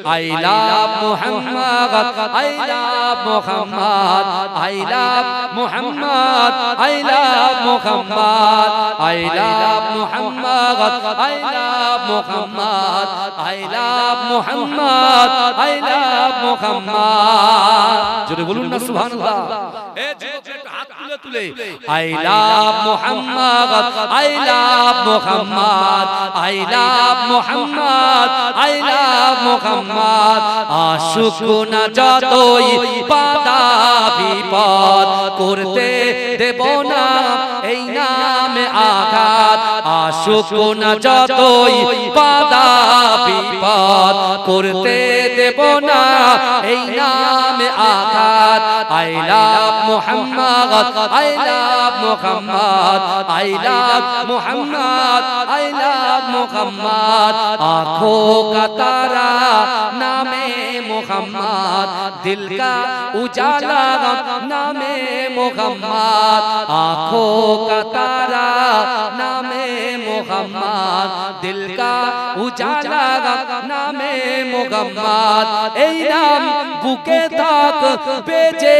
I love Muhammad, I love Muhammad, I love Muhammad, I love Muhammad, I love Muhammad, I love Muhammad, I love Muhammad, I love Muhammad. জোরে বলুন না সুবহানাল্লাহ। এ যুবক একটু হাত তুলে I love Muhammad, I love Muhammad, I love Muhammad, I love Muhammad. আশুক না যতই বাধা বিপদ করতে দেব না এই নামে আঘাত। আশুক না যতই বাধা বিপদ করতে দেব না এই নামে আঘাত। I love Muhammad, I love Muhammad, I love Muhammad, I love Muhammad. आँखों का तारा नामे मुहम्मद, दिल का उजाला नामे मुहम्मद। आँखों का तारा नामे मुहम्मद, दिल का उजाला नामे मुहम्मद। এই নাম বুকে থাক বেজে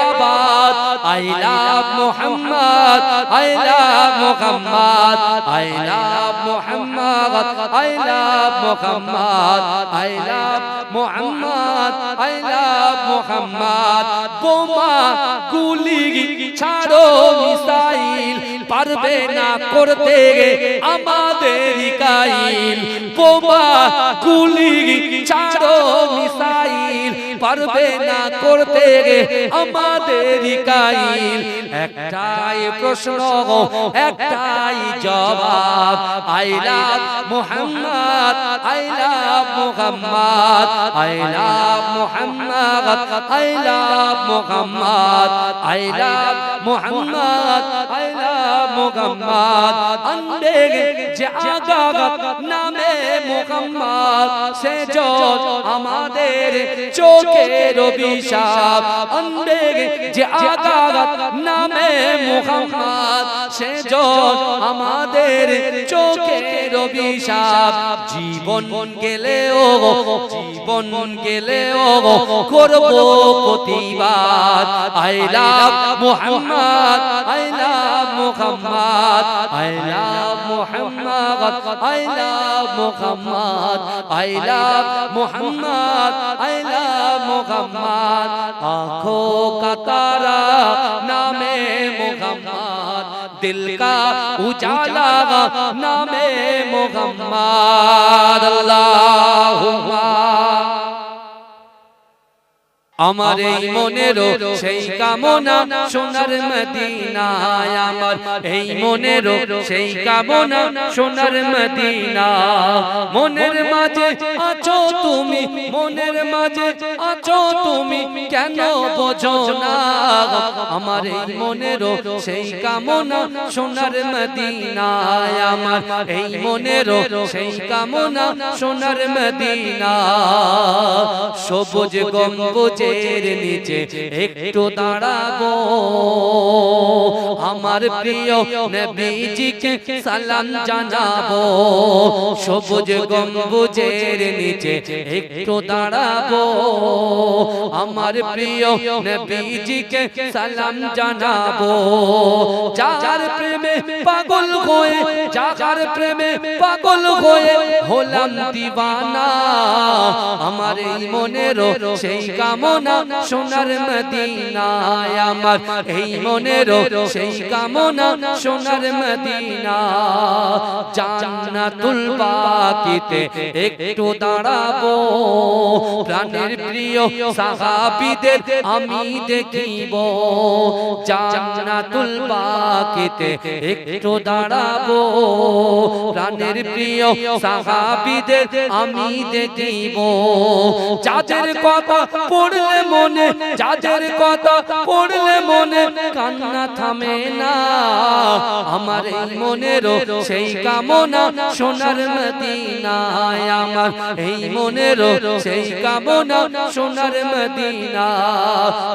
আবাদ। I love Muhammad, I love Muhammad, I love Muhammad, I love Muhammad, I love Muhammad, I love Muhammad. বোমা গুলি ছাড়ো মিসাইল পারবে না করতে আমাদের কাইল। বোমা গুলি ছাড়ো মিসাইল পারবে না করতে আমাদের কাইল। একটাই প্রশ্ন একটাই জবাব। I love Muhammad, I love Muhammad, I love Muhammad, I love Muhammad, I love Muhammad, I love Muhammad. अंधे जे आगात नामे मुहम्मद से जो আমাদের চোখের অভিশাপ। अंधे যে আগাত নামে মুহম্মদ সে जो আমাদের চোখের অভিশাপ। জীবন গেলেও করব প্রতিবাদ। I love Muhammad, I love Muhammad, I love Muhammad, I love Muhammad, I love Muhammad, I love Muhammad. आँखों का तारा नामे मुहम्मद, दिल का उजाला नामे मुहम्मद। अल्लाहुम्मा আমার এই মনেরও সেই কামনা সোনার মদিনায়। আমার এই মনেরও সেই কামনা সোনার মদিনা। মনের মাঝে আছো তুমি, মনের মাঝে আছো তুমি, কেন বোঝো না? আমার এই মনেরও সেই কামনা সোনার মদিনায়। আমার এই মনেরও সেই কামনা সোনার মদিনা। সবুজ গম্বুজে নিচে একটু দাঁড়াবো, আমার প্রিয় নবীজিকে সালাম জানাবো। সবুজ গম্বুজের নিচে একটু দাঁড়াবো, আমার প্রিয় নবীজিকে সালাম জানাবো। যার প্রেমে পাগল হয়ে, যার প্রেমে পাগল হয়ে হলাম দিওয়ানা। আমার এই মনেরও সেই কামনা সোনার মদিনায়। আমার এই মনেরও সেই কামনা সোনার মদিনা। জান্নাতুল বাকিতে একটু দাঁড়াবো, প্রাণের প্রিয় সাহাবীদের আমি দেখিব। জান্নাতুল বাকিতে একটু দাঁড়াবো, প্রাণের প্রিয় সাহাবীদের আমি দেখিব। যাদের কথা পড়লে পড়লে মনে যাদের কথা পড়লে মনে কান্না থামে না আমার এই মনেরও সেই কামনা সোনার মদিনায় আমার এই মনেরও সেই কামনা সোনার মদিনা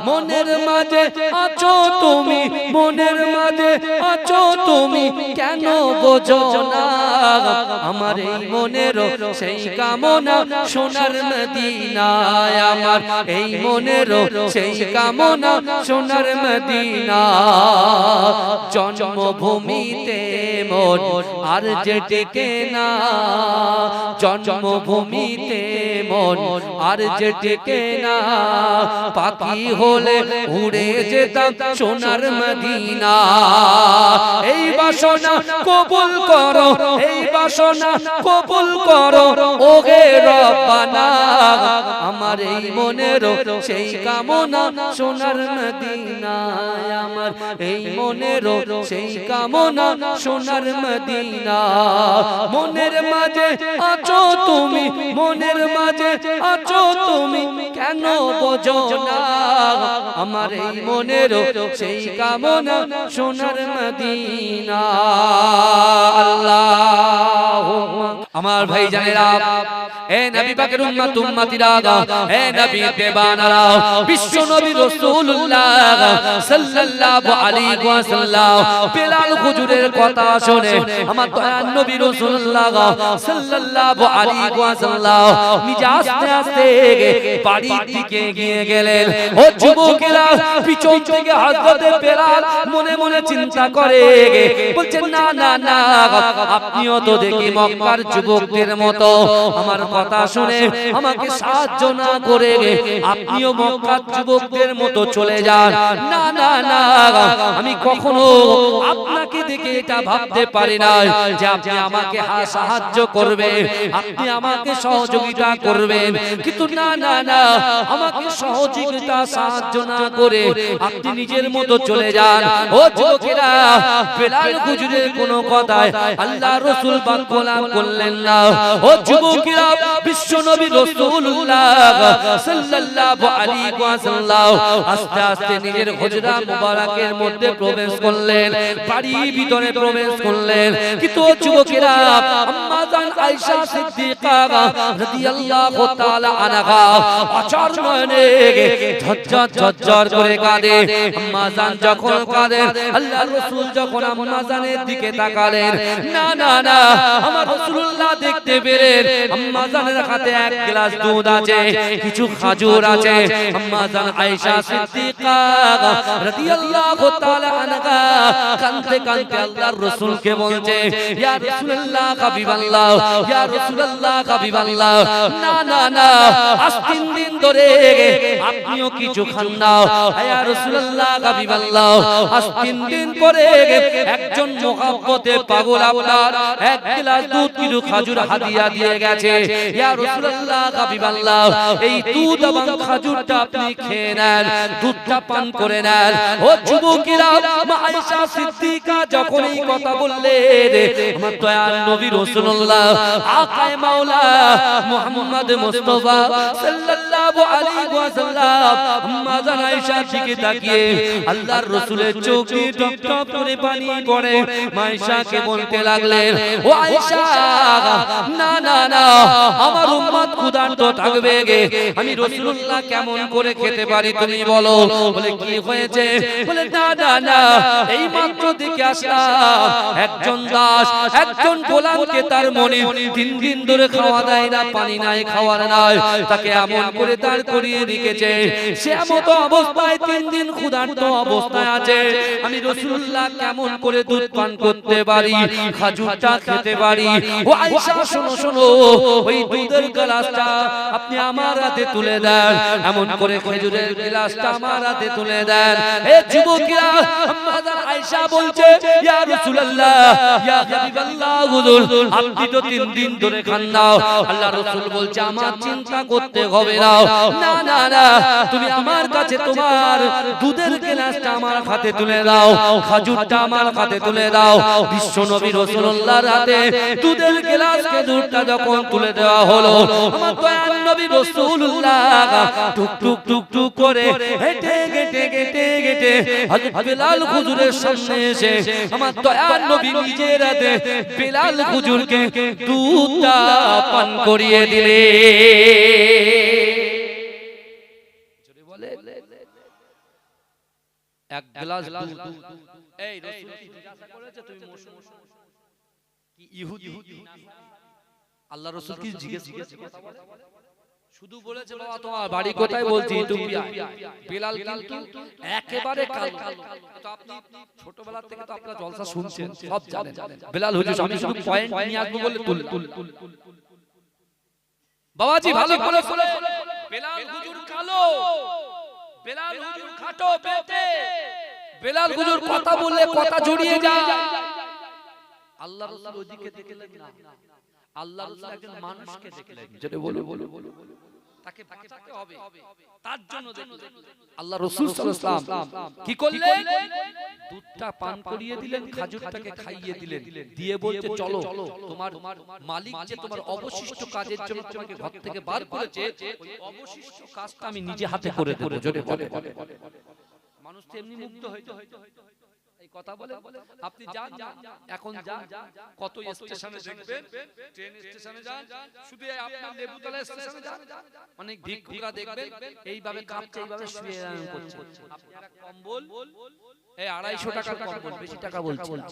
মনের মাঝে আছো তুমি মনের মাঝে আছো তুমি কেন বোঝো না আমার এই মনেরও সেই কামনা সোনার মদিনায় আমার এই মনেরও সেই কামনা সোনার মদিনা জন্মভূমিতে মন আর যে টেকে না জন্মভূমিতে মন আর যে টেকে না পাখি হলে উড়ে যেতাম সোনার মদিনা এই বাসনা কবুল করো এই বাসনা কবুল করো ওহে রব্বানা আমার এই মনেরও সেই কামনা সোনার মদিনায় আমার এই মনেরও সেই কামনা সোনার মদিনা মনের মাঝে আছো তুমি মনের মাঝে আছো তুমি কেন বোঝো না আমার এই মনেরও সেই কামনা সোনার মদিনা আল্লাহুম্মা আমার ভাই জানেরা এ নবী পাকের উম্মত উম্মতিরা এ নবী দেবানারা বিশ্ব নবী রাসূলুল্লাহ সাল্লাল্লাহু আলাইহি ওয়াসাল্লাম বেলাল হুজুরের কথা শুনে আমার দয়ার নবী রাসূলুল্লাহ সাল্লাল্লাহু আলাইহি ওয়াসাল্লাম নিজে আস্তে আস্তে বাড়ির দিকে গিয়ে গেলেন ও যুবকেরা পিছন থেকে হযরত বেলাল মনে মনে চিন্তা করে বলছেন না না না আপনিও তো দেখি মক্কার যুবকদের মতো আমার কথা শুনে আমাকে সাহায্য না করে আপনিও মক্কার যুবকদের মতো চলে যান না না না আমি কখনো আপনাকে দেখে এটা ভাবতে পারি না যে আপনি আমাকে সাহায্য করবেন আপনি আমাকে সহযোগিতা করবেন কিন্তু না না না আমাকে সহযোগিতা সাহায্য না করে আপনি নিজের মতো চলে যান ও যুবকেরা বেলাল হুজুরের কোনো কথায় আল্লাহ রাসূল বাক্যলাভ করলেন না ও যুবকেরা বিশ্ব নবী রাসূলুল্লাহ সাল্লাল্লাহু আলাইহি ওয়াসাল্লাম আস্তে আস্তে নিজের হুজরা মুবারকের মধ্যে প্রবেশ করলেন বাড়ির ভিতরে প্রবেশ করলেন কিন্তু যুবকেরা আম্মা জান আয়েশা সিদ্দিকা রাদিয়াল্লাহু তাআলা আনহা আচার নয়নে ঝরঝর ঝরঝর করে কাঁদে আম্মা জান যখন কাঁদেন আল্লাহর রাসূল যখন আম্মা জানের দিকে তাকালেন না না না আমার রাসূলুল্লাহ দেখতে পেলেন আম্মা জানের হাতে এক গ্লাস দুধ আছে কিছু খাজুর আছে আম্মা জান আয়েশা সিদ্দিকা রাদিয়াল্লাহু তাআলা আনহা কাঁদতে কাঁদতে আল্লাহর রাসূলকে বলছে ইয়া রাসূলুল্লাহ হাবিবাল্লাহ ইয়া রাসূলুল্লাহ হাবিবাল্লাহ না না না আজ 3 দিন ধরে আপনিও কিছু খান না ইয়া রাসূলুল্লাহ হাবিবাল্লাহ আজ 3 দিন পরে একজন মুহাব্বতে পাগল আপনার এক গ্লাস দুধ কিছু খাজুর হাদিয়া দিয়ে গেছে ইয়া রাসূলুল্লাহ হাবিবাল্লাহ এই দুধ এবং খাজুরটা আপনি খেয়ে নেন দুধটা পান করে নেন ও যুবকেরা মা আয়েশা সিদ্দিকা যখন এই কথা বললেন আমার দয়ার নবী রাসূলুল্লাহ আকায়ে মাওলা মুহাম্মদ মুস্তাফা সাল্লাল্লাহু আলাইহি ওয়াসাল্লাম আম্মা জান আয়েশার দিকে তাকিয়ে আল্লাহর রাসূলের চোখে টপ টপ করে পানি পড়ে মা আয়েশাকে বলতে লাগলেন ও আয়েশা না না না আমার উম্মত ক্ষুধার্ত থাকবে আমি রাসূলুল্লাহ কেমন করে খেতে পারি তুমি বলো বলে কি হয়েছে বলে না না না এই মাত্র দেখে আসলাম একজন দাস একজন গোলামকে তার মনে 3 দিন ধরে খাওয়া দেয় না পানি নাই খাওয়ার নাই তাকে এমন করে তার করিয়ে রেখেছে সে এমত অবস্থায় 3 দিন ক্ষুধার্ত অবস্থায় আছে আমি রাসূলুল্লাহ কেমন করে দুধ পান করতে পারি খাজুরটা খেতে পারি ও আয়েশা শোনো শোনো ওই দুধের গ্লাসটা আপনি আমার হাতে তুলে দেন এমন করে খেজুরের গ্লাসটা আমার হাতে তুলে দেন এ যুবকেরা আম্মা জান আয়েশা বলছে ইয়া রাসূলুল্লাহ ইয়া হাবিবাল্লাহ হুজুর আপনি তো 3 দিন ধরে খান না আল্লাহ রাসূল বলছে আমার চিন্তা করতে হবে না না না না তুমি আমার কাছে তোমার দুধের গ্লাসটা আমার হাতে তুলে দাও খাজুরটা আমার হাতে তুলে দাও বিশ্ব নবী রাসূলুল্লাহর হাতে দুধের গিলাসকে দুধটা যখন তুলে দেওয়া হলো, আমার দয়ার নবী রাসূলুল্লাহ টুক টুক টুক টুক করে হেঁটে হেঁটে হেঁটে হেঁটে হযরত বিলাল হুজুরের সামনে এসে আমার দয়ার নবী নিজের হাতে বিলাল হুজুরকে দুধটা পান করিয়ে দিলে। এক গ্লাস দুধ, এই রাসূল কি জিজ্ঞাসা করেছে তুমি কি ইহুদি? আল্লাহ রাসূল কি জিজ্ঞেস করেছে? কথা বলে শুধু বলেছে বাবা তোমার বাড়ি কোথায়, বলছি ইথিওপিয়া। বিলাল কিন্তু একেবারে কালো। তো আপনি ছোটবেলা থেকে তো আপনারা জলসা শুনছেন, সব জানেন বিলাল হুজুর। আমি শুধু পয়েন্ট নিয়ে আসবো বলে তুল বাবাজি ভালো করে শুনে। বিলাল হুজুর কালো, বিলাল হুজুর খাটো পেটে, বিলাল হুজুর কথা বললে কথা জড়িয়ে যায়। আল্লাহ রাসূল ওদিকে দেখলেন না, আল্লাহ রাসূল একজন মানুষকে দেখলেন। যেটা বলো তাকে বাঁচাতে হবে, তার জন্য আল্লাহ রাসূল সাল্লাল্লাহু আলাইহি ওয়াসাল্লাম কি করলেন? দুধটা পান করিয়ে দিলেন, খেজুরটাকে খাইয়ে দিলেন, দিয়ে বলতে চলো তোমার মালিক যে তোমার অবশিষ্ট কাজের জন্য তোমাকে ঘর থেকে বার করেছে, ওই অবশিষ্ট কাজটা আমি নিজে হাতে করে দেব। জোরে বলে। মানুষ তো এমনি মুগ্ধ হয়ে যায় এই কথা বলে। আপনি যান এখন যান, কত স্টেশনে দেখবেন, ট্রেন স্টেশনে যান, শুধু আপনার লেবুতলা স্টেশনে যান, অনেক ভিক্ষুকরা দেখবেন এইভাবে কাঁপছে, এইভাবে শুয়ে করছে। আপনারা কম্বল এই 250 টাকার কম্বল, বেশি টাকা বলছি না,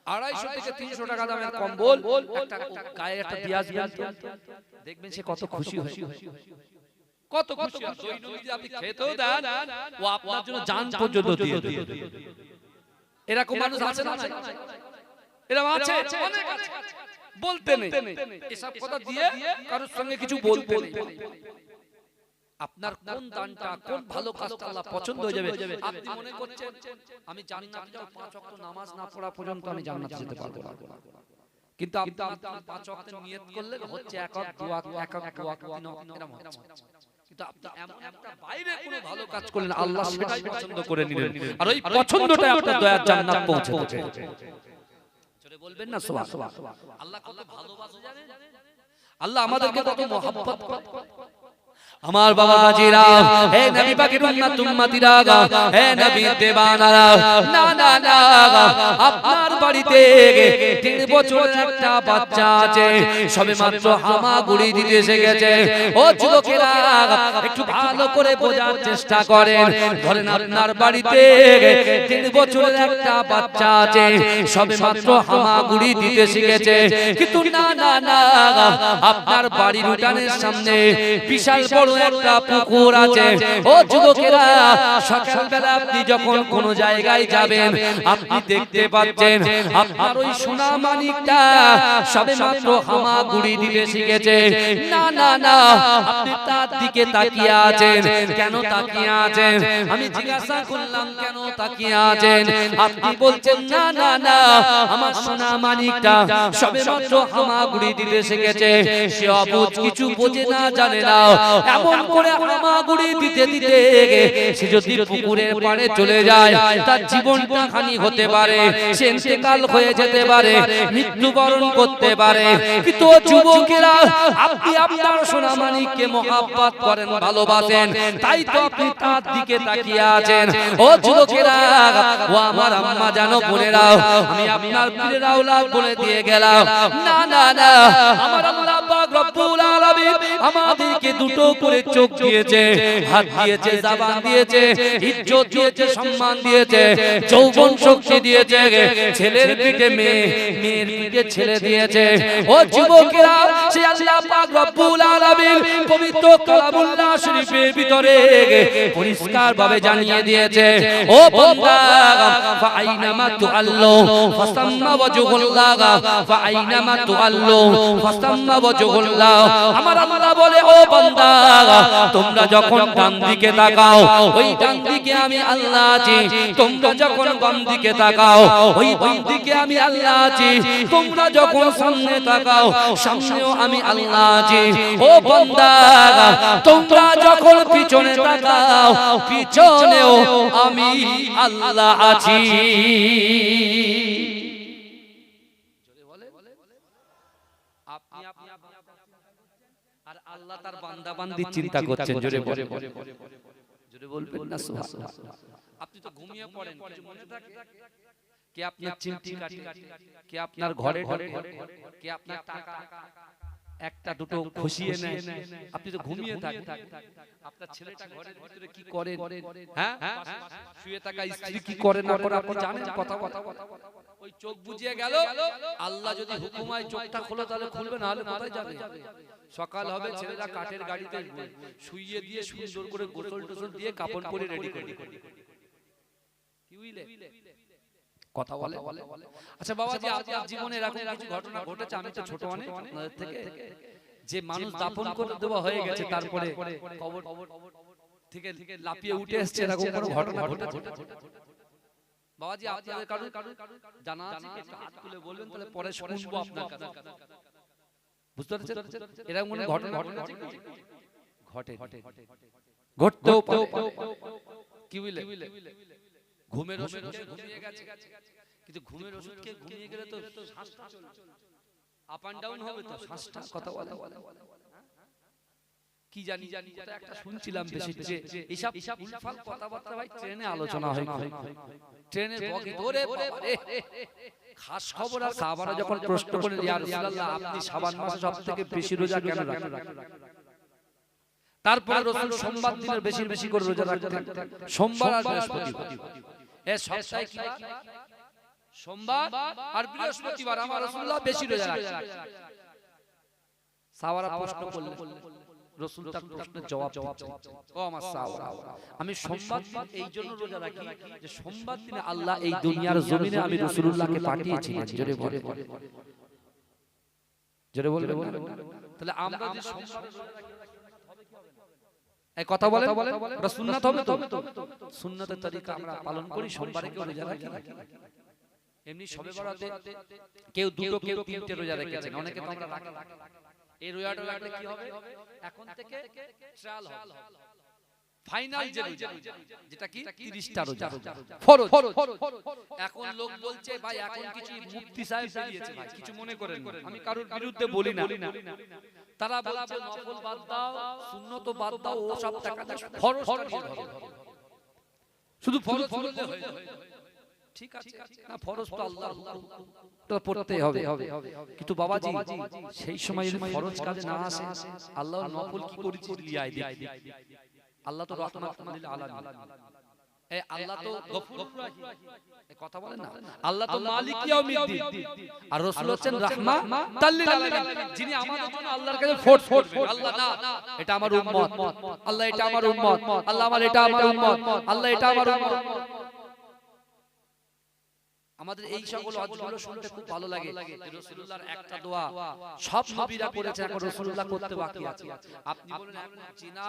250 থেকে 300 টাকা দামের কম্বল একটা গায়ে একটা দিয়ে আসবেন, দেখবেন সে কত খুশি হয়, কত খুশি হয়। দৈনন্দিন যদি আপনি খেতেও দেন, ও আপনার জন্য জান পর্যন্ত দিয়ে দেবে। এরকম মানুষ আছে না? এরকম আছে, অনেক আছে, বলতে নেই এসব কথা দিয়ে কারোর সঙ্গে কিছু বলতে নেই। আপনার কোন দানটা, কোন ভালো কাজটা আল্লাহ পছন্দ হয়ে যাবে। আপনি মনে করছেন আমি জান্নাতে যাব, 5 ওয়াক্ত নামাজ না পড়া পর্যন্ত আমি জান্নাতে যেতে পারবো না, কিন্তু আপনি 5 ওয়াক্তের নিয়ত করলে হচ্ছে এক ওয়াক্ত, দু ওয়াক্ত, এক ওয়াক্ত, দু ওয়াক্ত, তিন ওয়াক্ত এরকম হচ্ছে। কিন্তু আপনি এমন একটা বাইরে কোনো ভালো কাজ করলেন, আল্লাহ সেটাই পছন্দ করে নিলেন, আর ওই পছন্দটাই আপনার দয়ার জান্নাত পৌঁছে দেবে। চলে বলবেন না সুবহানাল্লাহ। আল্লাহ কত ভালোবাসে জানেন? আল্লাহ আমাদেরকে কত মহব্বত করে। আমার বাবাজিরা, হে নবী পাকের উম্মত উম্মতিরা, হে নবী দেবানারা, না না না, আপনার বাড়িতে 3 বছরের একটা বাচ্চা আছে, সবেমাত্র হামাগুড়ি দিতে এসে গেছে। ও যুবকেরা একটু ভালো করে বোঝার চেষ্টা করেন। ধরেন আপনার বাড়িতে 3 বছরের একটা বাচ্চা আছে, সবেমাত্র হামাগুড়ি দিতে শিখেছে, কিন্তু না না না, আপনার বাড়ির উঠানের সামনে বিশাল বড় একটা পুকুর আছে। ও যুবকেরা, সকালবেলা আপনি যখন কোন জায়গায় যাবেন, আপনি দেখতে পাচ্ছেন আপনার ওই সোনা মানিকটা সবেমাত্র হামাগুড়ি দিতে শিখেছে। না না না, আপনি তার দিকে তাকিয়ে আছেন। কেন তাকিয়ে আছেন? আমি জিজ্ঞাসা করলাম কেন তাকিয়ে আছেন? আপনি বলছেন না না না, আমার সোনা মানিকটা সবেমাত্র হামাগুড়ি দিতে শিখেছে, সে অবুঝ, কিছু বোঝে না, জানে না। এমন করে হামাগুড়ি দিতে দিতে সে যদি পুকুরের পাড়ে চলে যায়, তার জীবনটা হানি হতে পারে, সে ইন্তেকাল হয়ে যেতে পারে, মৃত্যুবরণ করতে পারে। কিন্তু যুবকেরা, আপনি আপনার সোনা মানিককে মহব্বত করেন, ভালোবাসেন, তাই তো আপনি তার দিকে তাকিয়ে আছেন। ও যুবকেরা, ও আমার আম্মা জানো, বোনেরা, আমি আপনার পীরের আওলাদ বলে দিয়ে গেলাম, না না না, আমার আল্লাহ পাক রব্বুল আলামিন আমাদেরকে দুটো করে চোখ দিয়েছে, হাত দিয়েছে, জবান দিয়েছে, ইজ্জত দিয়েছে, সম্মান দিয়েছে, যৌবন শক্তি দিয়েছে, ছেলের পিঠে মেয়ে, মেয়ের পিঠে ছেলে দিয়েছে। ও যুবকেরা, সে আল্লাহ পাক রব্বুল আলামিন পবিত্র কালামুল্লাহ শরীফের ভিতরে পরিষ্কার ভাবে জানিয়ে দিয়েছে, ও বান্দা, ফাআইনামা তুআল্লু ফাসাম্মা ওয়াজহুল্লাহ, ফাআইনামা তুআল্লু ফাসাম্মা ওয়াজহুল্লাহ। আমার আল্লাহ বলে, ও বান্দা, তোমরা যখন ডান দিকে তাকাও, ওই ডান দিকে আমি আল্লাহ আছি। তোমরা যখন বাম দিকে তাকাও, ওই বাম দিকে আমি আল্লাহ আছি। তোমরা যখন সামনে তাকাও, সামনেও আমি আল্লাহ আছি। ও বান্দা, তোমরা যখন পিছনে তাকাও, পিছনেও আমি আল্লাহ আছি। তার বান্দা বান্দি চিন্তা করছেন, জোরে বলে জোরে বলবেন না সুবহানাল্লাহ। আপনি তো ঘুমিয়ে পড়েন, কিছু মনে থাকে? কে আপনার চিমটি কাটে, কে আপনার ঘরে ঢোকে, কে আপনার টাকা একটা দুটো খুশিয়ে নেয়, আপনি তো ঘুমিয়ে থাকেন। আপনার ছেলেটা ঘরের ভিতরে কি করে, হ্যাঁ শুয়ে থাকা স্ত্রী কি করে না করে আপনি জানেন? কথা ওই চোখ বুজিয়ে গেল, আল্লাহ যদি হুকুম হয় চোখটা খোলো তাহলে খুলবে, না হলে কোথায় যাবে? সকাল হবে, ছেলেরা কাঠের গাড়িতে শুইয়ে দিয়ে সুন্দর করে গোসল টোসল দিয়ে কাপড় পরে রেডি করে কি বুঝলে কথা বলে। আচ্ছা বাবাজি, আপনার জীবনে এরকম কিছু ঘটনা ঘটেছে? আমি তো ছোট অনেক আপনাদের থেকে, যে মানুষ দাফন করে দেওয়া হয়ে গেছে, তারপরে কবর থেকে লাফিয়ে উঠে এসেছে, এরকম কোনো ঘটনা ঘটেছে? বাবাজি আপনাদের কারো জানা আছে? একটু হাত তুলে বলবেন, তাহলে পরে শুনবো আপনার কাছে। বুঝতে পারছেন এরকম কোনো ঘটনা ঘটে ঘটতেও কি বুঝলে? ঘুমের ওষুধ ঘুমিয়ে গেছে, কিন্তু ঘুমের ওষুধ খেয়ে ঘুমিয়ে গেলে তো শ্বাসটা আপ এন্ড ডাউন হবে, তো শ্বাসটা কথা বলে কি জানি একটা শুনছিলাম বেশি, যে এইসব উলফাল কথাবার্তা ভাই ট্রেনে আলোচনা হয়, ট্রেনের বগি ধরে খাস খবর। আর সাহাবারা যখন প্রশ্ন করেন, ইয়া রাসূলুল্লাহ আপনি শাবান মাসে সবথেকে বেশি রোজা কেন রাখেন? তারপরে রাসূল সোমবার দিনের বেশি বেশি করে রোজা রাখতেন, সোমবার আর বৃহস্পতিবার। এই সপ্তাহে কি সোমবার আর বৃহস্পতিবার আমার রাসূলুল্লাহ বেশি রোজা রাখতেন। সাহাবারা প্রশ্ন করলেন, রাসূল তার প্রশ্নের জবাব ও আমার সাহাবারা, আমি সোমবার দিন এই জন্য রোজা রাখি যে সোমবার দিনে আল্লাহ এই দুনিয়ার জমিনে আমি রাসূলুল্লাহকে পাঠিয়েছিলেন। জোরে বলে জোরে বলে তাহলে আমরা যে সোমবার এই কথা বলে ওটা সুন্নাত হবে তো? সুন্নাতের তরিকা আমরা পালন করি, সোমবারে কেউ রোজা রাখি। এমনি শবে বরাতে কেউ দুটো কেউ তিনটে রোজা রেখেছেন, অনেকে তো আমরা রাখি। এই রোজাটা রাখলে কি হবে? এখন থেকে ট্রায়াল হবে, ফাইনাল যে রোজা, যেটা কি 30টা রোজা ফরজ। এখন লোক বলছে ভাই এখন কিছু মুফতি সাহেব বেরিয়েছে, ভাই কিছু মনে করেন না, আমি কারোর বিরুদ্ধে বলি না। তারা বলছে নফল বাদ দাও, সুন্নত বাদ দাও, ও সব টাকা দাও, ফরজটা নিয়ে ধরো, শুধু ফরজ পড়লে হয়ে যাবে। ঠিক আছে না, ফরজ তো আল্লাহর হুকুম, তো পড়তেই হবে। কিন্তু বাবাজি সেই সময় যদি ফরজ কাজে না আসে, আল্লাহ নফল কি করেছে লিয়াই দিই। আল্লাহ তো রাহমাতুল লিল আলামিন, এই আল্লাহ তো গফুর রাহিম, এই কথা বলেন না। আল্লাহ তো মালিক ইয়াউমিদ্দিন, আর রাসূল হচ্ছেন রাহমাতাল লিল আলামিন, যিনি আমাদের জন্য আল্লাহর কাছে ফোর্স করবেন। আল্লাহ না, এটা আমার উম্মত, আল্লাহ এটা আমার উম্মত, আল্লাহ আমার এটা আমার উম্মত, আল্লাহ এটা আমার উম্মত। আমাদের এই সকল ওয়াজগুলো শুনতে খুব ভালো লাগে। রাসূলুল্লাহর একটা দোয়া সব নবীরা করেছে, এখন রাসূলুল্লাহ করতে বাকি আছে। আপনি বলেন এখন জিনা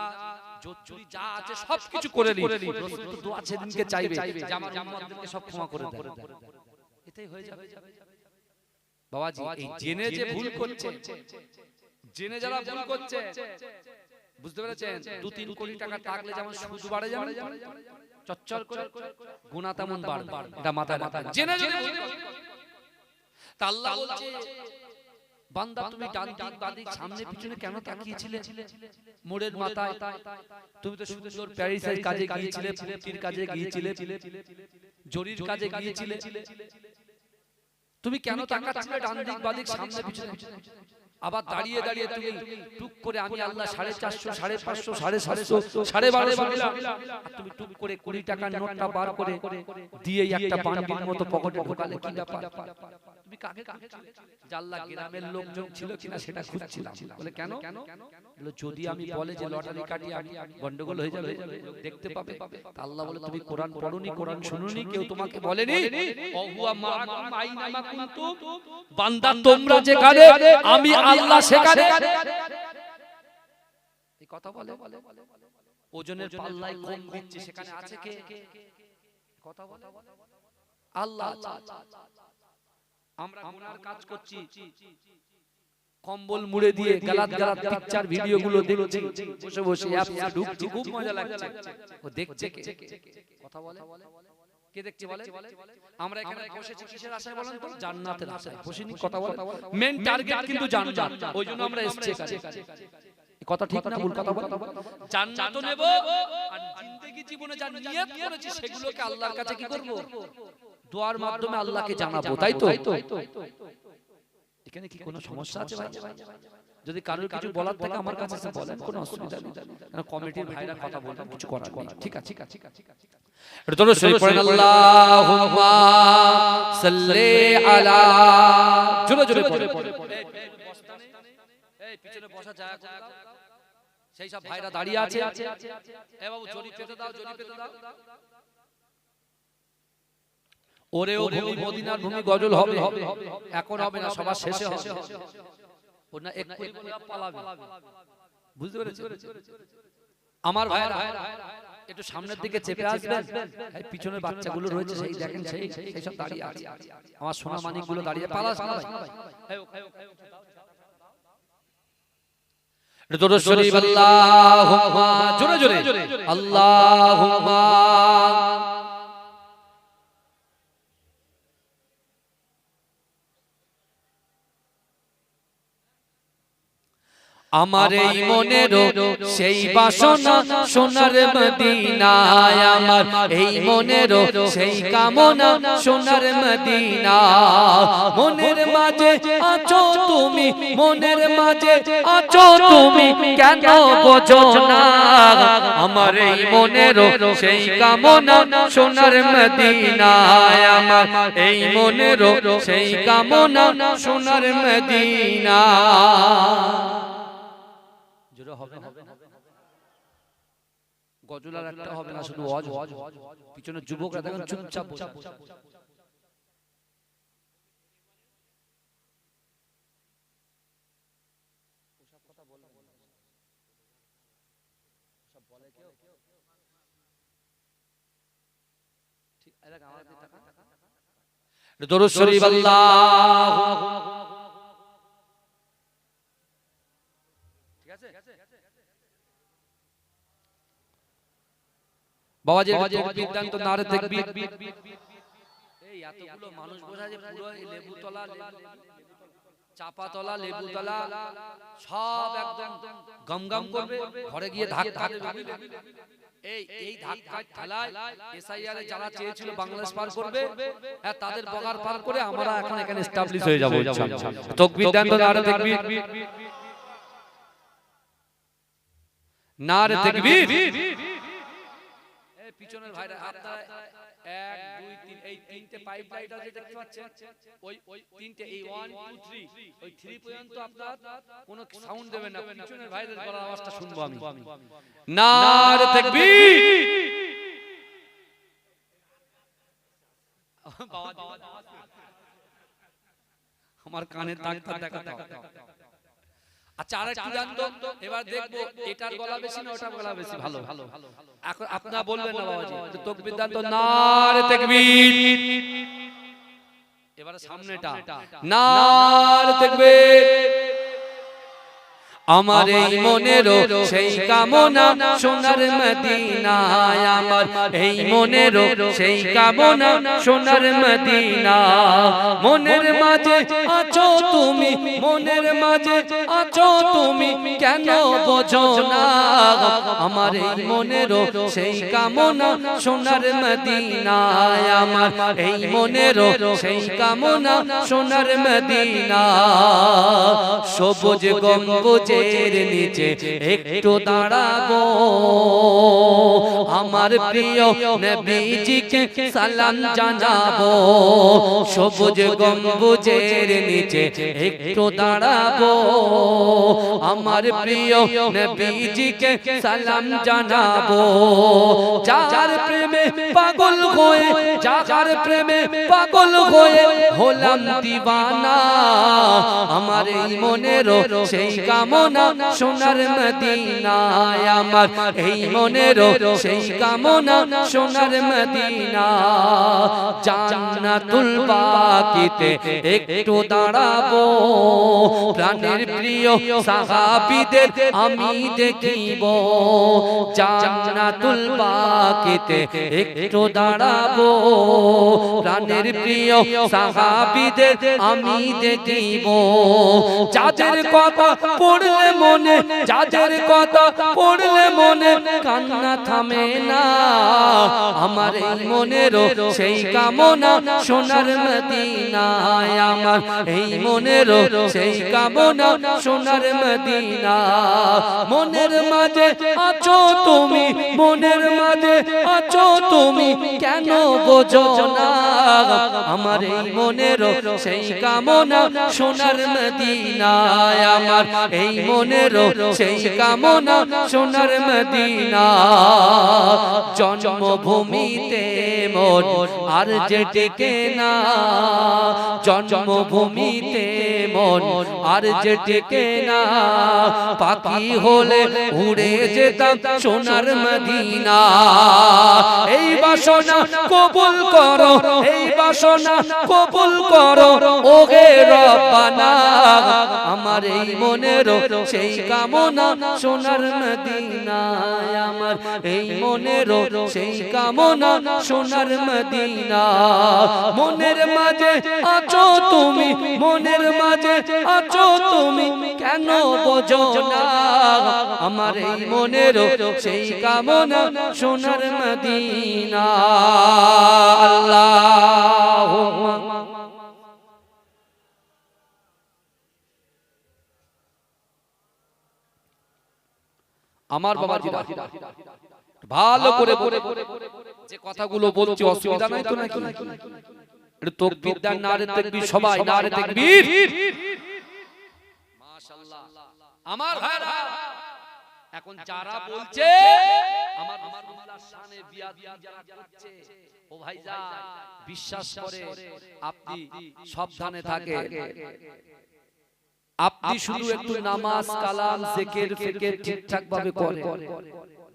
জোচুরি যা আছে সবকিছু করে নি, রাসূল তো দোয়া সেদিনকে চাইবে যে আমার উম্মতদেরকে সব ক্ষমা করে দেন, এটাই হয়ে যাবে। বাবাজি এই জেনে যে ভুল করছে, জেনে যারা ভুল করছে, বুঝতে পেরেছেন? 2-3 কোটি টাকা টাকলে যেমন সুদ বাড়ে, যেমন চচ্চর করে গুনাহ তেমন বাড়বে, এটা মাথায় রাখবেন। জেনে জেনে তা আল্লাহ বলছে, বান্দা তুমি ডান দিক বাম দিক সামনে পিছনে কেন তাকিয়েছিলে? মোড়ের মাথায় তুমি তো সুন্দর প্যারিসের কাজে গিয়েছিলে, পুতির কাজে গিয়েছিলে, জরির কাজে গিয়েছিলে, তুমি কেন তাকাচ্ছিলে ডান দিক বাম দিক সামনে পিছনে? আবার দাঁড়িয়ে দাঁড়িয়ে তুমি টুক করে আমি আল্লাহ 450 550 750 1250 দিলাম, আর তুমি টুক করে 20 টাকার নোটটা বার করে দিয়ে একটা বান্ডির মতো পকেটে ঢোকালে, কি ব্যাপার? তুমি কাকে জাল্লা গ্রামের লোকজন ছিল কিনা সেটা খুঁজছিলাম। বলে কেন? বলে যদি আমি বলে যে লটারি কাটি আমি গন্ডগোল হয়ে যাবে, লোক দেখতে পাবে। আল্লাহ বলে তুমি কোরআন পড়োনি, কোরআন শুনোনি, কেউ তোমাকে বলেনি ওহুয়া মাআকুম আইনামা কুনতুম, বান্দা তোমরা যেখানে আমি আল্লাহ সেখানে। এই কথা বলে ওজনের পাল্লায় কম দিচ্ছে, সেখানে আছে কে? কথা বলে আল্লাহ। আমরা গুনার কাজ করছি, কম্বল মুড়ে দিয়ে গালাত গালাত পিকচার ভিডিও গুলো দেখছি, বসে বসে অ্যাপসে ঢুকছি, খুব মজা লাগছে। ও দেখছে কে? কথা বলে কে দেখছে বলে? আমরা এখানে বসেছি কিসের আশায় বলেন তো? জান্নাতের আশায় বসিনি। কথা বলে মেন টার্গেট কিন্তু জান্নাত, ওইজন্য আমরা এসেছি এখানে। কথা ঠিক না ভুল কথা বল? জান্নাত নেব আর জিন্দেগি জীবনে যা নিয়ত করেছি সেগুলোকে আল্লাহর কাছে কি করব? দোয়ার মাধ্যমে আল্লাহকে জানাবো, তাই তো? এখানে কি কোনো সমস্যা আছে ভাই? যদি কারোর কিছু বলার থাকে আমার কাছে এসে বলেন, কোনো অসুবিধা নেই। কারণ কমিটির ভাইরা কথা বলবেন, কিছু করার নেই। ঠিক আছে, ঠিক আছে, ঠিক আছে। এটা তো শরীফ পড়েন, আল্লাহুম্মা সাল্লি আলা, জোরে জোরে পড়ে। এই পিছনে বসা যায় সেই সব ভাইরা দাঁড়িয়ে আছে। এ বাবু জড়ি পেতে দাও, জড়ি পেতে দাও। ওরে ও ভূমি মদিনার ভূমি গজল হবে, এখন হবে না, সবার শেষে হবে। ওনা এক করে পালাবে, বুঝতে পেরেছেন? আমার ভাইরা একটু সামনের দিকে চেপে আসবেন। এই পিছনের বাচ্চাগুলো রয়েছে সেই দেখেন, সেই সব দাঁড়িয়ে আছে। আমার সোনা মানিকগুলো দাঁড়িয়ে পালাস না ভাই। দরুদ শরীফ আল্লাহুম্মা, জোরে জোরে আল্লাহুম্মা আমার এই মনেরও সেই বাসনা সোনার মদিনায়, আমার এই মনেরও সেই কামনা সোনার মদিনা। মনের মাঝে আছো তুমি, মনের মাঝে আছো তুমি, কেন বোঝো না? আমার এই মনেরও সেই কামনা সোনার মদিনায়, আমার এই মনেরও সেই কামনা সোনার মদিনা। হবে না গজল আর একটা হবে না, শুধু ওয়াজ। পিছনে যুবকরা দেখেন চুপচাপ বসে আছে। দরুদ শরীফ আল্লাহ, বাবাজির তাকবীর দেন তো, নারে তাকবীর। এই এতগুলো মানুষ বসে আছে, পুরো লেবুতলা, চাপাতলা, লেবুতলা সব একদম গমগম করবে। ঘরে গিয়ে ধাক্কা দেবে। এই ধাক্কায় ঠেলায় এসআইআর এ যারা চেয়েছিল বাংলাদেশ পার করবে, তাদের বগার পার করে আমরা এখন এখানে এস্টাবলিশ হয়ে যাব ইনশাআল্লাহ। তাকবীর দেন তো, নারে তাকবীর, নারে তাকবীর। পিছনের ভাইরা আপনারা 1 2 3 এই তিনটে পাইপ লাইট আছে দেখতে পাচ্ছেন, ওই তিনটে, এই 1 2 3, ওই 3 পর্যন্ত আপনারা কোনো সাউন্ড দেবেন না, পিছনের ভাইদের গলার আওয়াজটা শুনবো আমি। নারে তাকবীর। আমার কানে দাগটা দেখাতে হবে। আচ্ছা আরেকটু জানতো, এবার দেখবো এটার গলা বেশি না ওটার গলা বেশি ভালো। এখন আপনারা বলবেন না বাবাজি, তাকবীর দেন তো, নারে তাকবীর। এবারে সামনেটা, নারে তাকবীর। আমার এই মনেরও সেই কামনা সোনার মদিনায়, আমার এই মনেরও সেই কামনা সোনার মদিনা। মনের মাঝে আছো তুমি, মনের মাঝে আছো তুমি, কেন বোঝো না? আমার এই মনেরও সেই কামনা সোনার মদিনায়, আমার এই মনেরও সেই কামনা সোনার মদিনা। সবুজ গম্বুজের নিচে একটু দাঁড়াবো, আমার প্রিয় নবীজিকে সালাম জানাবো। সবুজ গম্বুজের নিচে একটু দাঁড়াবো, আমার প্রিয় নবীজিকে সালাম জানাবো। যার প্রেমে পাগল হয়ে, যার প্রেমে পাগল হয়ে হলাম দিওয়ানা, আমার এই মনেরও সেই কামনা সোনার মদিনায়, আমার এই মনেরও সেই কামনা সোনার মদিনা। জান্নাতুল বাকিতে একটু দাঁড়াবো, প্রাণের প্রিয় প্রিয় সাহাবীদের আমি দেখিব জান্নাতুল বাকিতে একটু দাঁড়াবো প্রাণের প্রিয় সাহাবীদের আমি দেখিব যাদের কথা পড়লে মনে যাদের কথা পড়লে মনে কান্না থামে না আমার এই মনেরও সেই কামনা সোনার মদিনায় আমার এই মনেরও সেই কামনা সোনার মদিনা মনের মাঝে আছো তুমি মনের মাঝে আছো তুমি কেন বোঝো না আমার এই মনেরও সেই কামনা সোনার মদিনায় আমার এই মনেরও সেই কামনা সোনার মদিনা জন্মভূমিতে মন আর যে টেকে না জন্মভূমিতে মন আর যে টেকে না পাখি হলে উড়ে যেতাম সোনার মদিনা এই বাসনা কবুল করো এই বাসনা কবুল করো ওহে রব্বানা আমার এই মনেরও সেই কামনা সোনার মদিনায় আমার এই মনেরও সেই কামনা সোনার মদিনা মনের মাঝে আছো তুমি মনের মাঝে আছো তুমি কেন বোঝো না আমার এই মনেরও সেই কামনা সোনার মদিনা আল্লাহুম্মা আমার বাবাজিরা ভালো করে যে কথাগুলো বলছি অসুবিধা নাই তো নাকি একটু তাকবীর দেন নারে তাকবীর সবাই নারে তাকবীর মাশাআল্লাহ আমার ভাইরা এখন যারা বলছে আমার রাসূলুল্লাহর শানে বিয়াদবি যারা করছে ও ভাইজান বিশ্বাস করে আপনি সাবধানে থাকে আপনি শুধু একটু নামাজ কালাম জিকির ফিকির ঠিকঠাক ভাবে করেন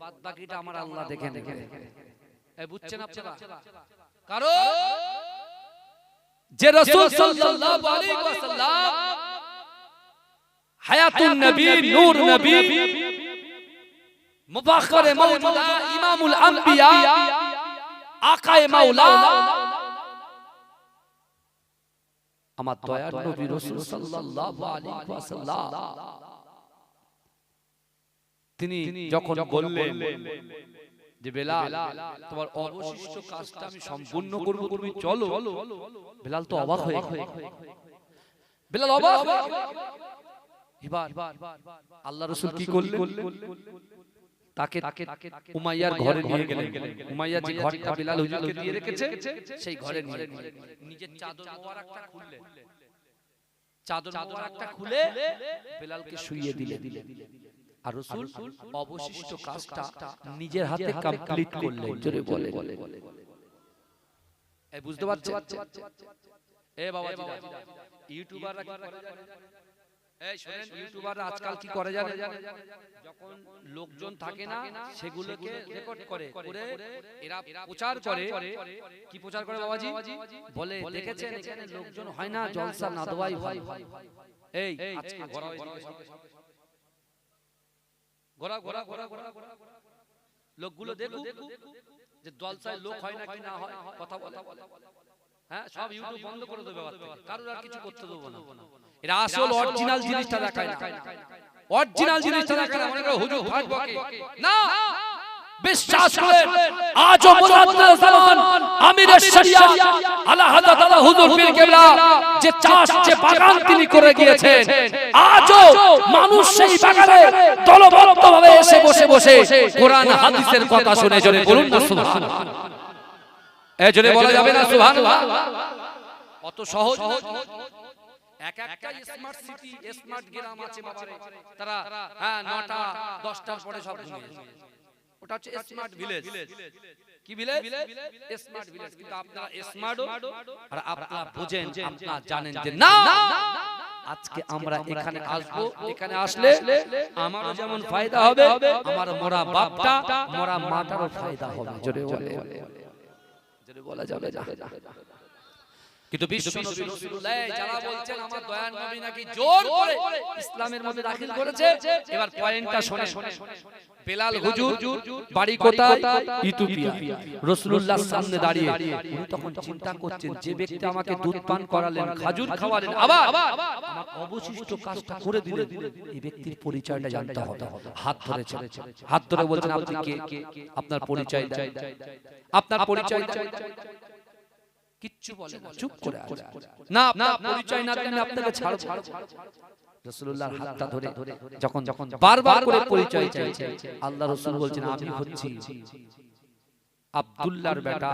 বাদ বাকিটা আমার আল্লাহ দেখে নেবে এই বুঝছেন আপনারা কারণ যে রাসূল সাল্লাল্লাহু আলাইহি ওয়াসাল্লাম হায়াতুন নবী নূর নবী মুবাখখারে মাওজুদা ইমামুল আম্বিয়া আকায়ে মাওলা আমার দয়ার নবী রাসূল সাল্লাল্লাহু আলাইহি ওয়াসাল্লাম তিনি যখন বললেন যে বেলাল তোমার অবশিষ্ট কাজটা আমি সম্পূর্ণ করব তুমি চলো বেলাল তো অবাক হয়ে বেলাল অবাক এবার আল্লাহ রাসূল কি করলেন তাকে উমাইয়ার ঘরে নিয়ে গেলেন উমাইয়া যে ঘরটা বেলাল হুজুরকে দিয়ে রেখেছে সেই ঘরে নিয়ে নিজের চাদর মোবারকটা খুললেন চাদর মোবারকটা খুলে বেলালকে শুইয়ে দিলেন আর রাসূল অবশিষ্ট কাজটা নিজের হাতে কমপ্লিট করলেন জোরে বলে এই বুঝতে পারছেন এ বাবাজিরা ইউটিউবাররা কি করে এই শুনেন ইউটিউবাররা আজকাল কি করে জানেন যখন লোকজন থাকে না সেগুলোকে রেকর্ড করে এরা প্রচার করে কি প্রচার করে বাবাজি বলে দেখেছেন এখানে লোকজন হয় না জলসা না দোয়াই হয় এই আজকে ঘোরা লোকগুলো দেখো যে জলসায় লোক হয় না কি না হয় কথা বলে হ্যাঁ সব ইউটিউব বন্ধ করে দেবে কারোর আর কিছু করতে দেব না এরা আসল অরিজিনাল জিনিসটা দেখায় না অরিজিনাল জিনিসটা দেখায় মনে করে হুজুর ফাট বকে না বিশ্বাস করেন আজও মুজাদ্দিদ জামান আমিরের শরিয়াত আলা হযরত আলা হুজুর পীর কেবলা যে চাষ যে বাগান তিনি করে গিয়েছেন আজও মানুষ সেই বাগানে দলবদ্ধভাবে এসে বসে কোরআন হাদিসের কথা শুনে জোরে বলুন না সুবহানাল্লাহ এই জোরে বলা যাবে না সুবহানাল্লাহ অত সহজ এক একটা স্মার্ট সিটি স্মার্ট গ্রাম আছে বাবারে তারা হ্যাঁ 9টা 10টার পরে সব ঘুমিয়ে যায় ওটা হচ্ছে স্মার্ট ভিলেজ কি ভিলেজ স্মার্ট ভিলেজ কিন্তু আপনারা স্মার্টও আর আপনারা বুঝেন আপনারা জানেন যে না আজকে আমরা এখানে আসব এখানে আসলে আমারও যেমন ফায়দা হবে আমার মোরা বাপটা মোরা মাটারও ফায়দা হবে জোরে বলে জোরে বলা যাবে না কিন্তু বিশ্ব নবী রাসূলুল্লাহ যারা বলছেন আমার দয়ার নবী নাকি জোর করে ইসলামের মধ্যে দাখিল করেছে, এবার পয়েন্টটা শুনেন। বেলাল হুজুর বাড়ি কোথায়? ইথিওপিয়া। রাসূলুল্লাহর সামনে দাঁড়িয়ে উনি তখন চিন্তা করছেন, যে ব্যক্তি আমাকে দুধ পান করালেন, খাজুর খাওয়ালেন, আবার আমার অবশিষ্ট কাজটা করে দিলেন, এই ব্যক্তির পরিচয়টা জানতে হবে। হাত ধরেছে, হাত ধরে বলছেন আপনি কে, আপনার পরিচয় দেন, আপনার পরিচয় দেন। কিচ্ছু বলে না, চুপ করে আছে। না আপনার পরিচয় না দিলে আপনাকে ছাড়ব। রাসূলুল্লাহর হাতটা ধরে যখন বারবার করে পরিচয় চাইছে, আল্লাহ রাসূল বলছেন আমি হচ্ছি আব্দুল্লাহর বেটা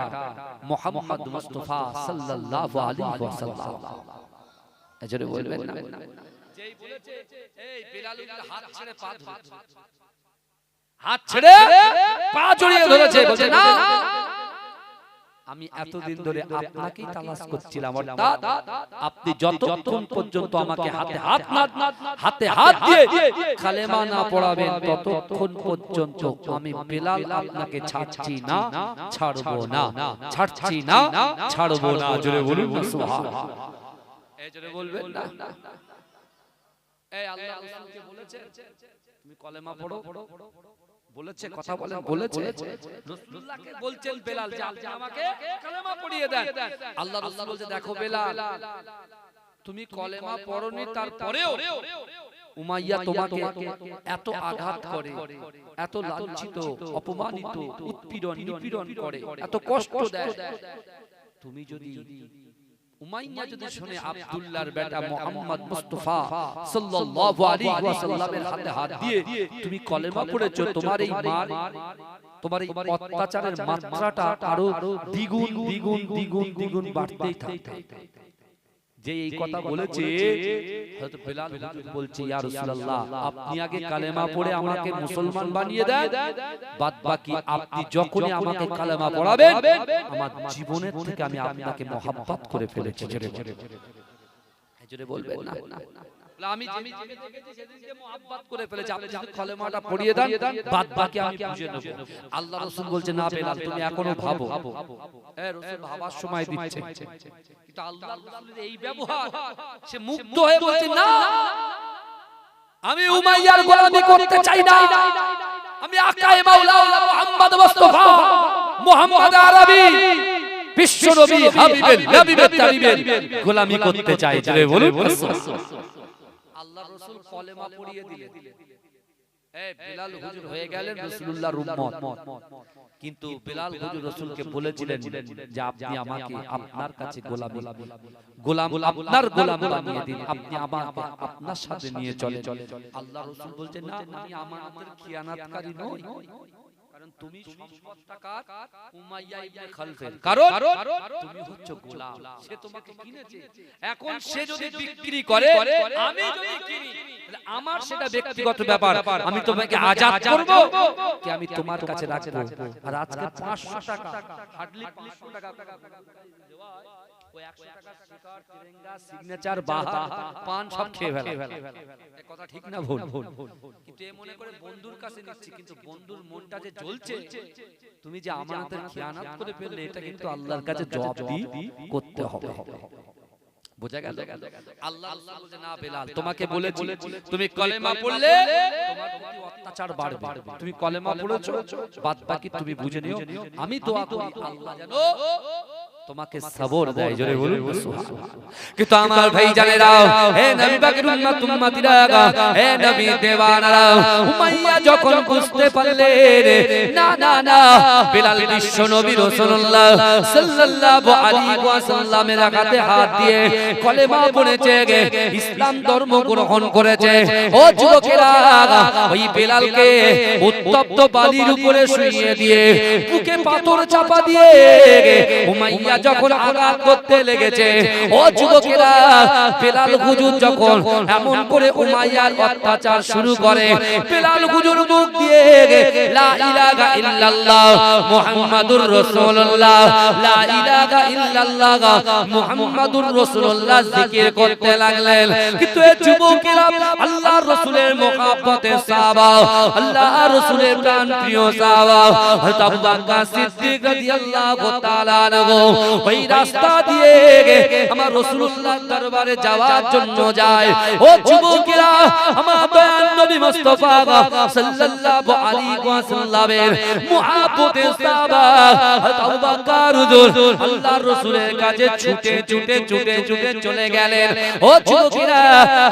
মুহাম্মদ মুস্তাফা সাল্লাল্লাহু আলাইহি ওয়াসাল্লাম। এজরে বলবেন না, যেই বলেছে এই বেলালের হাত ছেড়ে পা ধরে, হাত ছেড়ে পা জড়িয়ে ধরেছে, বলছে না আমি এতদিন ধরে আপনাকেই তালাশ করছিলাম, অর্থাৎ আপনি যতক্ষণ পর্যন্ত আমাকে হাতে হাত দিয়ে কালেমা না পড়াবেন ততক্ষণ পর্যন্ত আমি বেলাল আপনাকে ছাড়ছি না, ছাড়বো না, ছাড়ছি না, ছাড়বো না। জোরে বলুন না সুবহানাল্লাহ। এই জোরে বলবেন না। এই আল্লাহ রাসূলকে বলেছে তুমি কলেমা পড়ো, বলেছে কথা বলেন, বলেছে রাসূলুল্লাহকে বলছেন বেলাল যে আপনি আমাকে কলেমা পড়িয়ে দেন। আল্লাহ রাসূল বলছে দেখো বেলাল, তুমি কলেমা পড়োনি, তারপরেও উমাইয়া তোমাকে এত আঘাত করে, এত লাঞ্ছিত, অপমানিত, উৎপীড়ন নিপীড়ন করে, এত কষ্ট দেয়, তুমি যদি উমাইয়া যদি শুনে আব্দুল্লাহর বেটা মুহাম্মদ মুস্তাফা সাল্লাল্লাহু আলাইহি ওয়াসাল্লামের হাতে হাত দিয়ে তুমি কলেমা পড়েছো, তোমার এই মার, তোমার এই অত্যাচারের মাত্রাটা আরো দ্বিগুণ দ্বিগুণ দ্বিগুণ দ্বিগুণ বাড়তেই থাকবে। যে এই কথা বলেছে হযরত বেলাল হুজুর বলছে ইয়া রাসূলুল্লাহ আপনি আগে কালেমা পড়ে আমাকে মুসলমান বানিয়ে দেন, বাদ বাকি আপনি যখনই আমাকে কালেমা পড়াবেন আমার জীবনের থেকে আমি আপনাকে মহব্বত করে ফেলেছি। জোরে বলবেন না, আমি যেদিন দেখেছি সেদিনকে মহব্বত করে ফেলেছি, আপনি যদি কলেমাটা পড়িয়ে দেন বাদ বাকি আমি বুঝে নেব। আল্লাহ রাসূল বলছে না বেলাল তুমি এখনো ভাবো। রাসূল ভাবার সময় দিচ্ছে, কিন্তু আল্লাহ রাসূলের এই ব্যবহার, সে মুগ্ধ হয়ে বলছে না আমি উমাইয়ার গোলামি করতে চাই না, আমি আকায়ে মাওলা মুহাম্মদ মুস্তাফা মুহাম্মদ আরবি বিশ্ব নবী হাবিবের নবীর তারিবের গোলামি করতে চাই। জোরে বলুন আল্লাহ রাসূল কলেমা পড়িয়ে দিলেন, বেলাল হুজুর হয়ে গেলেন রাসূলুল্লাহর উম্মত। কিন্তু বেলাল হুজুর রাসূলকে বলেছিলেন যে আপনি আমাকে আপনার কাছে গোলাম আপনার গোলাম বানিয়ে দিন, আপনি আমাকে আপনার সাথে নিয়ে চলে। আল্লাহ রাসূল বলছেন না আমি আমানতের খিয়ানাতকারী নই, কারণ তুমি সম্পদটা কার? উমাইয়া ইবনে খালফের, কারণ তুমি হচ্ছে গোলাম, সে তোমাকে কিনেছে। এখন সে যদি বিক্রি করে, আমি যদি কিনি, তাহলে আমার সেটা ব্যক্তিগত ব্যাপার, আমি তোমাকে আজাদ করব কি আমি তোমার কাছে রাখবো। আর আজকে 500 টাকা হার্ডলি 500 টাকা দেওয়া হয়, ওই 100 টাকা স্টিকার, তিরঙ্গা, সিগনেচার, বাহা, পান সব খেয়ে ফেলে। এই কথা ঠিক না ভুল? কিন্তু এ মনে করে বন্ধুর কাছে নিচ্ছি, কিন্তু বন্ধুর মনটা যে জ্বলছে, তুমি যে আমানতের খিয়ানাত করে ফেললে, এটা কিন্তু আল্লাহর কাছে জবাবদিহি করতে হবে। বোঝা গেল? আল্লাহ বলছে না বেলাল তোমাকে বলেছি তুমি কলেমা পড়লে তোমার প্রতি অত্যাচার বাড়বে, তুমি কলেমা পড়েছো বাদ বাকি তুমি বুঝে নিও, আমি দোয়া করি আল্লাহ যেন তোমাকে সবর দেয়। জোরে বলুন সুবহানাল্লাহ। কিন্তু আমার ভাই জানেরা, হে নবী পাকের উম্মত উম্মতিরা, হে নবী দেওয়ানারা, উমাইয়া যখন বুঝতে পারলেন না না না বেলাল বিশ্ব নবী রাসূলুল্লাহ সাল্লাল্লাহু আলাইহি ওয়াসাল্লামের হাতে হাত দিয়ে কলেমা পড়েছে, ইসলাম ধর্ম গ্রহণ করেছে, ও যুবকেরা ওই বেলালকে উত্তপ্ত বালির উপরে শুইয়ে দিয়ে বুকে পাথর চাপা দিয়ে উমাইয়া যখন আঘাত করতে লেগেছে, ও যুবকেরা বেলাল হুজুর যখন এমন করে উমাইয়ার অত্যাচার শুরু করে, বেলাল হুজুর মুখ দিয়ে লা ইলাহা ইল্লাল্লাহ মুহাম্মাদুর রাসূলুল্লাহ, লা ইলাহা ইল্লাল্লাহ মুহাম্মাদুর রাসূলুল্লাহ জিকির করতে লাগলেন। কিন্তু এই যুবকেরা আল্লাহর রাসূলের মহব্বতের সাহাবা, আল্লাহর রাসূলের প্রাণ প্রিয় সাহাবা হযরত আবু বকর সিদ্দিক রাদিয়াল্লাহু তাআলা আনহু ওই রাস্তা দিয়ে আমার রাসূলুল্লাহ দরবারে যাওয়ার জন্য যায়। ও যুবকেরা, আমার দয়ার নবী মুস্তাফা সাল্লাল্লাহু আলাইহি ওয়াসাল্লামের মুহাব্বতের সাহাবা হযরত আবু বকর হুজুর আল্লাহর রাসূলের কাছে ছুটে ছুটে ছুটে ছুটে চলে গেলেন। ও যুবকেরা,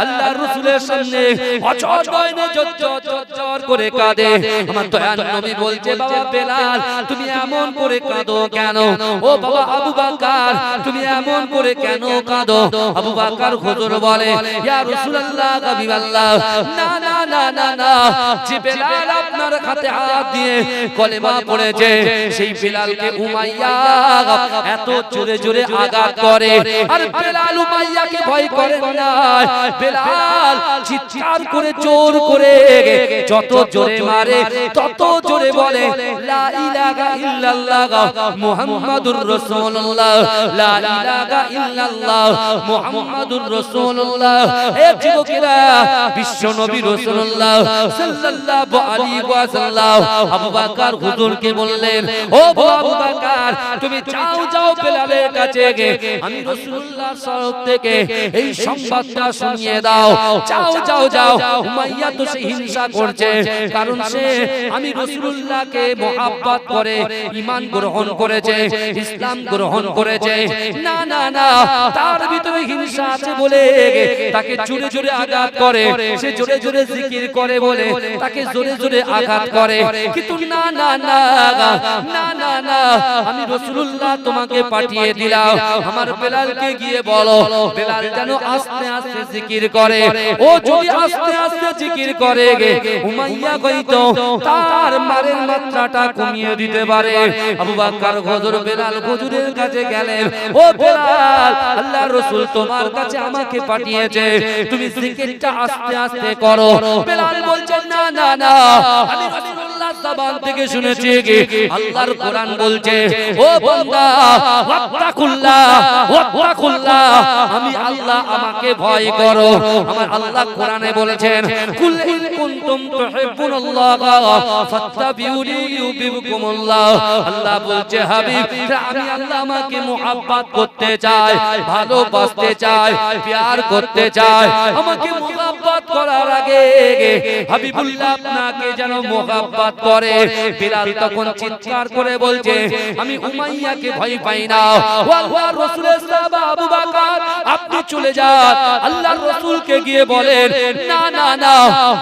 আল্লাহর রাসূলের সামনে অচল গয়নে জজ্জর করে কাঁদে। আমার দয়ার নবী বলছে, বাবা বেলাল তুমি এমন করে কাঁদো কেন? ও বাবা আবু বকর তুমি এমন করে কেন কাঁদো? আবু বকর হুজুর বলে, ইয়া রাসূলুল্লাহ হাবিবাল্লাহ, না না না না না, যে বেলাল আপনার হাতে হাত দিয়ে কলেমা পড়েছে সেই বেলালকে উমাইয়া এত জোরে জোরে আঘাত করে। আর বেলাল উমাইয়াকে ভয় করে না, বেলাল চিৎকার করে জোর করে যত জোরে মারে তত জোরে বলে, লা ইলাহা ইল্লাল্লাহ মুহাম্মাদুর রাসূলুল্লাহ, লা ইলাহা ইল্লাল্লাহ মুহাম্মাদুর রাসূলুল্লাহ। হে যুবকেরা, বিশ্ব নবী রাসূলুল্লাহ সাল্লাল্লাহু আলাইহি ওয়াসাল্লাম আবু বকর হুজুরকে বললেন, ও আবু বকর তুমি যাও যাও বেলালের কাছে আমি রাসূলুল্লাহর তরফ থেকে এই সংবাদটা শুনিয়ে দাও। যাও যাও যাও, উমাইয়া তো সে হিংসা করছে, কারণ সে আমি রাসূলুল্লাহকে মহব্বত করে ঈমান গ্রহণ করেছে, ইসলাম গ্রহণ করেছে। না না না, তার ভিতরে হিংসা আছে বলে তাকে জোরে জোরে আঘাত করে, সে জোরে জোরে জিকির করে বলে তাকে জোরে জোরে আঘাত করে। কিন্তু না না না না না না, আমি রাসূলুল্লাহ তোমাকে পাঠিয়ে দিলাম, আমার বেলালকে গিয়ে বলো বেলাল যেন আস্তে আস্তে জিকির করে। ও যদি আস্তে আস্তে জিকির করে উমাইয়া হয়তো তার মারের মাত্রাটা কমিয়ে দিতে পারে। আবু বকর হুজুর বেলাল হুজুরের কাছে গেলেন, ও বেলাল আল্লাহর রাসূল তোমার কাছে আমাকে পাঠিয়েছে, তুমি জিকিরটা আস্তে আস্তে করো। বেলাল বলছে, না না না, আমি রাসূলুল্লাহর জবান থেকে শুনেছি আল্লাহর কোরআন বলছে, ও বান্দা ওয়াত্তাকুল্লাহ ওয়াত্তাকুল্লাহ, আমি আল্লাহ আমাকে ভয় করো। আমার আল্লাহ কোরআনে বলেছেন, কুল ইন কুনতুম তুহিব্বুনাল্লাহ ফাত্তাবিউনি ইউহিব্বুকুমুল্লাহ। আল্লাহ বলছে, হাবিব আমি আল্লাহ আমাকে মুহাব্বত করতে চাই, ভালোবাসতে চাই, প্যার করতে চাই। আমাকে মুহাব্বত করার আগে হাবিবুল্লাহ আপনাকে যেন মুহাব্বত করে। বেলাল তখন চিৎকার করে বলছে, আমি উমাইয়াকে ভয় পাই না। ও আল্লাহর রাসূলের সাহাবা আবু বকর আপনি চলে যান, আল্লাহর রাসূলকে গিয়ে বলেন, না না না,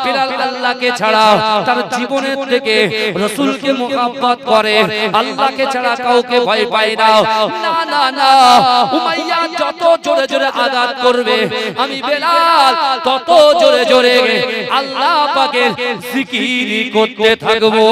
বেলাল আল্লাহকে ছাড়া তার জীবনের থেকে রাসূলকে মুহাব্বত করে, আল্লাহকে ছাড়া কাউকে ভয় পায় না। না না না, উমাইয়া যত জোরে জোরে আঘাত করবে আমি বেলাল তত জোরে জোরে আল্লাহ পাকের জিকির করতে থাকবো।